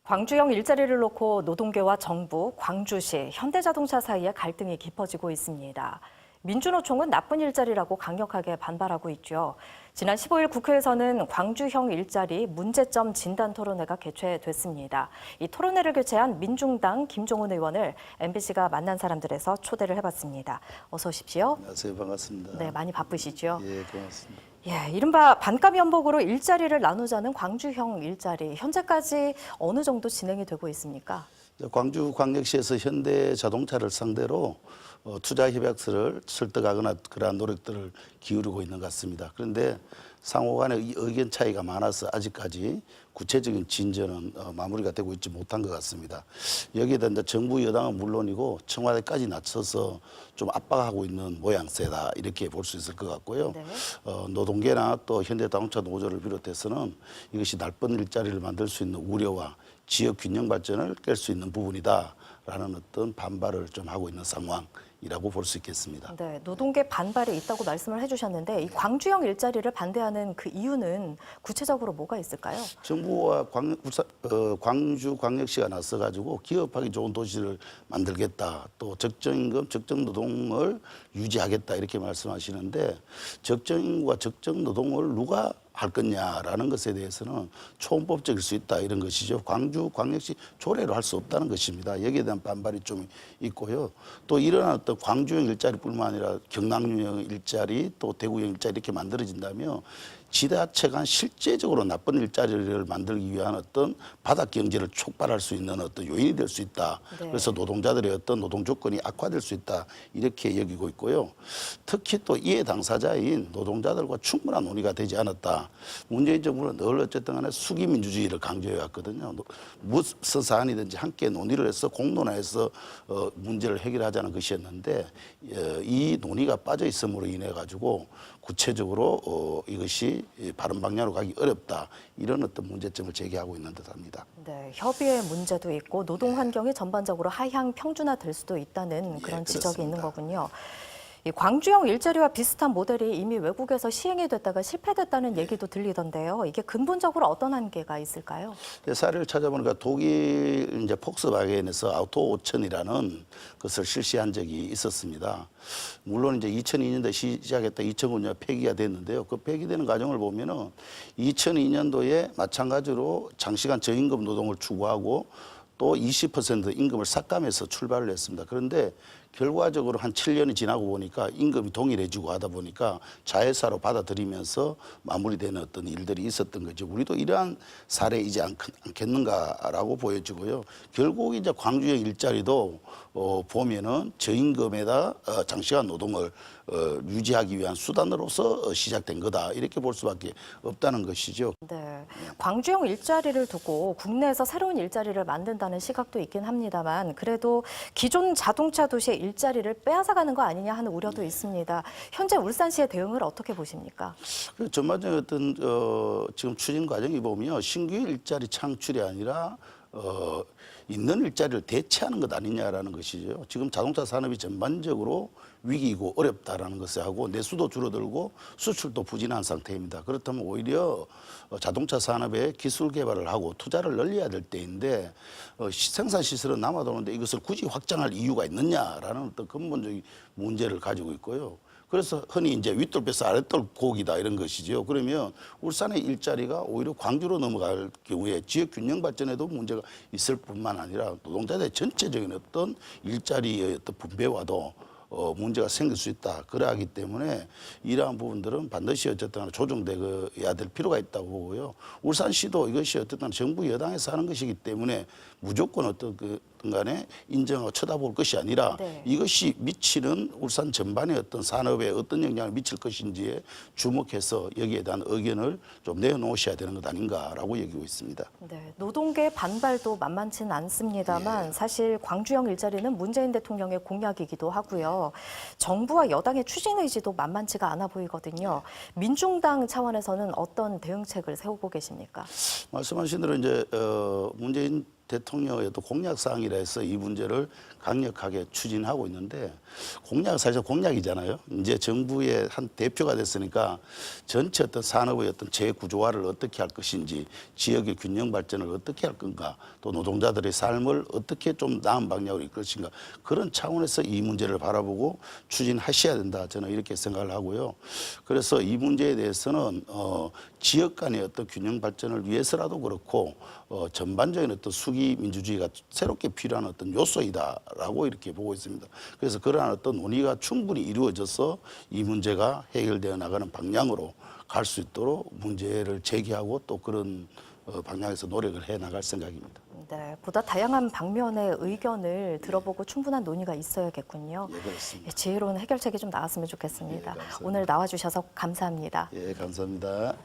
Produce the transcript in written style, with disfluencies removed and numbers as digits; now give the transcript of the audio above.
광주형 일자리를 놓고 노동계와 정부, 광주시, 현대자동차 사이에 갈등이 깊어지고 있습니다. 민주노총은 나쁜 일자리라고 강력하게 반발하고 있죠. 지난 15일 국회에서는 광주형 일자리 문제점 진단 토론회가 개최됐습니다. 이 토론회를 개최한 민중당 김종훈 의원을 MBC가 만난 사람들에서 초대를 해봤습니다. 어서 오십시오. 안녕하세요. 반갑습니다. 네, 많이 바쁘시죠? 예, 고맙습니다. 예, 이른바 반값 연봉으로 일자리를 나누자는 광주형 일자리, 현재까지 어느 정도 진행이 되고 있습니까? 광주광역시에서 현대자동차를 상대로 투자 협약서를 설득하거나 그러한 노력들을 기울이고 있는 것 같습니다. 그런데 상호 간의 의견 차이가 많아서 아직까지 구체적인 진전은 마무리가 되고 있지 못한 것 같습니다. 여기에 대한 정부 여당은 물론이고 청와대까지 낮춰서 좀 압박하고 있는 모양새다 이렇게 볼 수 있을 것 같고요. 네. 노동계나 또 현대자동차 노조를 비롯해서는 이것이 나쁜 일자리를 만들 수 있는 우려와 지역 균형 발전을 깰 수 있는 부분이다라는 어떤 반발을 좀 하고 있는 상황이라고 볼 수 있겠습니다. 네, 노동계 반발이 있다고 말씀을 해주셨는데 이 광주형 일자리를 반대하는 그 이유는 구체적으로 뭐가 있을까요? 정부와 광주광역시가 나서가지고 기업하기 좋은 도시를 만들겠다. 또 적정임금, 적정노동을 유지하겠다 이렇게 말씀하시는데 적정임금과 적정노동을 누가 할 거냐라는 것에 대해서는 초헌법적일 수 있다 이런 것이죠. 광주광역시 조례로 할 수 없다는 것입니다. 여기에 대한 반발이 좀 있고요. 또 이러한 어떤 광주형 일자리뿐만 아니라 경남형 일자리 또 대구형 일자리 이렇게 만들어진다면 지자체가 실제적으로 나쁜 일자리를 만들기 위한 어떤 바닥 경제를 촉발할 수 있는 어떤 요인이 될 수 있다. 네. 그래서 노동자들의 어떤 노동 조건이 악화될 수 있다. 이렇게 여기고 있고요. 특히 또 이해 당사자인 노동자들과 충분한 논의가 되지 않았다. 문재인 정부는 늘 어쨌든 간에 수기민주주의를 강조해 왔거든요. 무슨 사안이든지 함께 논의를 해서 공론화해서 문제를 해결하자는 것이었는데 이 논의가 빠져 있음으로 인해 가지고 구체적으로 이것이 바른 방향으로 가기 어렵다. 이런 어떤 문제점을 제기하고 있는 듯합니다. 네, 협의의 문제도 있고 노동 환경이 전반적으로 하향 평준화될 수도 있다는 그런 지적이 있는 거군요. 이 광주형 일자리와 비슷한 모델이 이미 외국에서 시행이 됐다가 실패됐다는 얘기도 들리던데요. 이게 근본적으로 어떤 한계가 있을까요? 사례를 찾아보니까 독일 이제 폭스바겐에서 아우토 5000이라는 것을 실시한 적이 있었습니다. 물론 이제 2002년도에 시작했다 2009년 폐기가 됐는데요. 그 폐기되는 과정을 보면은 2002년도에 마찬가지로 장시간 저임금 노동을 추구하고 또 20% 임금을 삭감해서 출발을 했습니다. 그런데 결과적으로 한 7년이 지나고 보니까 임금이 동일해지고 하다 보니까 자회사로 받아들이면서 마무리되는 어떤 일들이 있었던 거죠. 우리도 이러한 사례이지 않겠는가라고 보여지고요. 결국 이제 광주형 일자리도 보면은 저임금에다 장시간 노동을 유지하기 위한 수단으로서 시작된 거다. 이렇게 볼 수밖에 없다는 것이죠. 네, 광주형 일자리를 두고 국내에서 새로운 일자리를 만든다는 시각도 있긴 합니다만 그래도 기존 자동차 도시의 일자리를 빼앗아가는 거 아니냐 하는 우려도 있습니다. 현재 울산시의 대응을 어떻게 보십니까? 전반적인 어떤 지금 추진 과정이 보면 신규 일자리 창출이 아니라 있는 일자리를 대체하는 것 아니냐라는 것이죠. 지금 자동차 산업이 전반적으로 위기이고 어렵다라는 것을 하고 내수도 줄어들고 수출도 부진한 상태입니다. 그렇다면 오히려 자동차 산업에 기술 개발을 하고 투자를 늘려야 될 때인데 생산 시설은 남아도는데 이것을 굳이 확장할 이유가 있느냐라는 어떤 근본적인 문제를 가지고 있고요. 그래서 흔히 이제 윗돌 뺏어 아랫돌 고기다 이런 것이죠. 그러면 울산의 일자리가 오히려 광주로 넘어갈 경우에 지역 균형 발전에도 문제가 있을 뿐만 아니라 노동자들의 전체적인 어떤 일자리의 어떤 분배와도 문제가 생길 수 있다. 그러하기 때문에 이러한 부분들은 반드시 어쨌든 조정되어야 될 필요가 있다고 보고요. 울산시도 이것이 어쨌든 정부 여당에서 하는 것이기 때문에 무조건 어떤 간에 인정하고 쳐다볼 것이 아니라 네. 이것이 미치는 울산 전반의 어떤 산업에 어떤 영향을 미칠 것인지에 주목해서 여기에 대한 의견을 좀 내놓으셔야 되는 것 아닌가라고 여기고 있습니다. 네, 노동계 반발도 만만치는 않습니다만 사실 광주형 일자리는 문재인 대통령의 공약이기도 하고요. 정부와 여당의 추진 의지도 만만치가 않아 보이거든요. 민중당 차원에서는 어떤 대응책을 세우고 계십니까? 말씀하신 대로 이제 문재인 대통령의 또 공약사항이라 해서 이 문제를 강력하게 추진하고 있는데 사실 공약이잖아요. 이제 정부의 한 대표가 됐으니까 전체 어떤 산업의 어떤 재구조화를 어떻게 할 것인지, 지역의 균형 발전을 어떻게 할 건가, 또 노동자들의 삶을 어떻게 좀 나은 방향으로 이끌 것인가, 그런 차원에서 이 문제를 바라보고 추진하셔야 된다. 저는 이렇게 생각을 하고요. 그래서 이 문제에 대해서는 지역 간의 어떤 균형 발전을 위해서라도 그렇고 전반적인 어떤 수기 민주주의가 새롭게 필요한 어떤 요소이다라고 이렇게 보고 있습니다. 그래서 그러한 어떤 논의가 충분히 이루어져서 이 문제가 해결되어 나가는 방향으로 갈 수 있도록 문제를 제기하고 또 그런 방향에서 노력을 해 나갈 생각입니다. 네, 보다 다양한 방면의 의견을 들어보고 충분한 논의가 있어야겠군요. 예, 그렇습니다. 지혜로운 해결책이 좀 나왔으면 좋겠습니다. 예, 감사합니다. 오늘 나와주셔서 감사합니다. 예, 감사합니다.